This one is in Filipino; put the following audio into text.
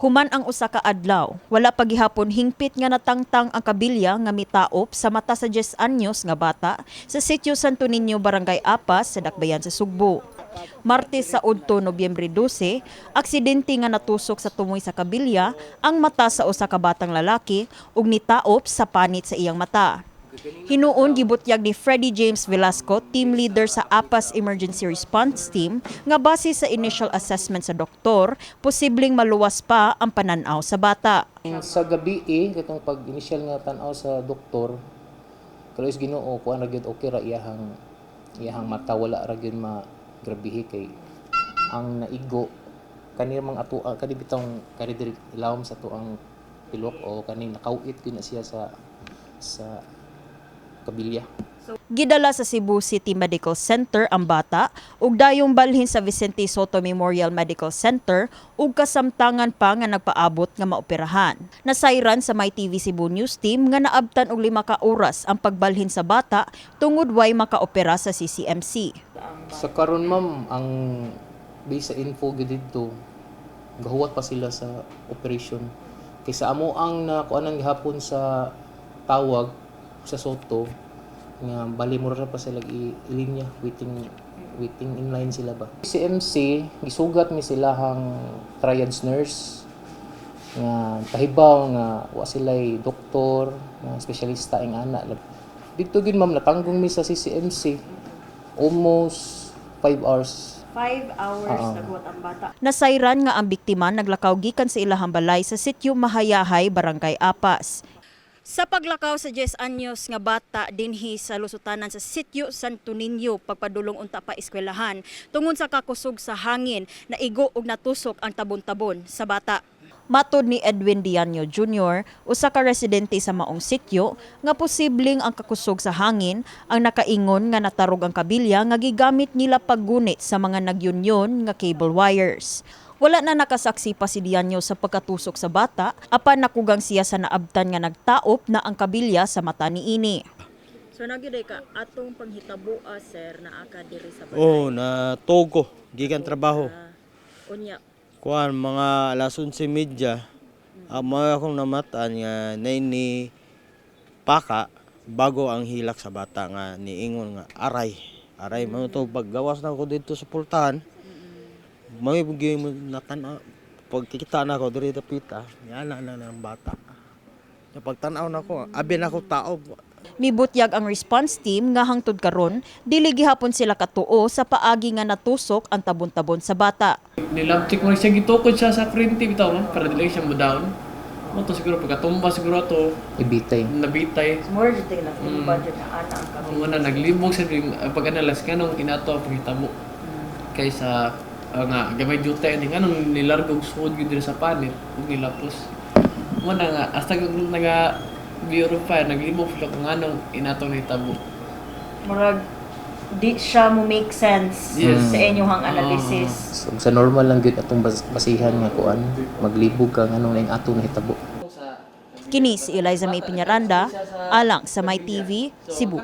Human ang usa ka adlaw, wala pa gihapon hingpit nga natangtang ang kabilya nga mitaop sa mata sa 10 anyos nga bata sa Sitio Santo Niño, Barangay Apas sa Dakbayan sa Sugbo. Martes sa udto Nobyembre 12, aksidente nga natusok sa tumoy sa kabilya ang mata sa usa ka batang lalaki ug nitaop sa panit sa iyang mata. Hinuon gibutyag ni Freddie James Velasco, team leader sa APAS Emergency Response Team, nga base sa initial assessment sa doktor, posibleng maluwas pa ang pananaw sa bata. Sa gabi katong pag-initial nga tan-aw sa doktor, kalos Ginoo kuan ra gyud okay ra iyahang mata, wala ra gyud magrabihi kay ang naigo kani mang ato kani bitong kani diri ilawom sa tuang pilok o kani nakawit gyud na siya sa kabilya. Gidala sa Cebu City Medical Center ang bata ug dayong balhin sa Vicente Soto Memorial Medical Center ug kasamtangan pa nga nagpaabot nga maoperahan. Nasayran sa MyTV Cebu News Team nga naabtan og 5 ka oras ang pagbalhin sa bata tungod way makaopera sa CCMC. Sa karon ma'am, ang base sa info gyud didto gahuwat pa sila sa operation. Kaysa amo ang nakuanan gihapon sa tawag sa Soto nga bali mo ra pa sila ilinya waiting in line sila ba. CMC gisugat mi silahang triage nurse nga tahibaw nga wa sila'y doktor nga espesyalista ing ana. Dito gid ma'am natanggong mi sa CCMC almost 5 hours. 5 hours naguwat ang bata. Nasayran nga ang biktima naglakaw gikan sa ilahang balay sa Sitio Mahayahay, Barangay Apas. Sa paglakaw sa 10 anyos nga bata dinhi sa lusutanan sa Sitio Santo Niño, pagpadulong unta pa eskwelahan tungod sa kakusog sa hangin, naigo og natusok ang tabon-tabon sa bata. Matod ni Edwin Dianyo Jr., usa ka residente sa maong sitio, nga posibleng ang kakusog sa hangin ang nakaingon nga natarog ang kabilya nga gigamit nila paggunit sa mga nagyunyon nga cable wires. Wala na nakasaksi pa si Dianyo sa pagkatusok sa bata, apan nakugang siya sa naabtan nga nagtaop na ang kabilya sa mata niini. So nagyuday ka atong panghitabo sir na aka diri sa balay. Oh, na togo gikan trabaho. Unya Kuan mga alas 11:30 amo akong namatan nga ni paka bago ang hilak sa bata nga niingon nga aray mo to paggawas na ako dito sa pultahan. May bugi mo natan pagkikita na ako diri dapita yana na ng bata. Pagtan-aw na ko abi na ko tao. Mibutyag ang response team nga hangtod karon dili gihapon sila katuo sa paagi nga natusok ang tabon-tabon sa bata. Nilabtik mo siya gitukod siya sa printi bitaw man para dili siya mo down. Mo to siguro pagkatumba siguro to Ibitay. nabitay. More detail na budget na ana ang Mo na naglibog sa pag-analyze kanong inato ang pangitabo. Kaysa nga gamay juta ni kanong nilargog sud gyud diri sa panit ug nilapos. Mo na nga hasta naga Bureau of Fire naglibog sila kung anong inato na hitabo. Murag di siya mo make sense Yes. sa inyong analysis. So, sa normal lang gyud atong basihan nga kuan maglibog kang anong laing ato na hitabo. Kini si Eliza May Piñaranda, alang sa MyTV, Cebu.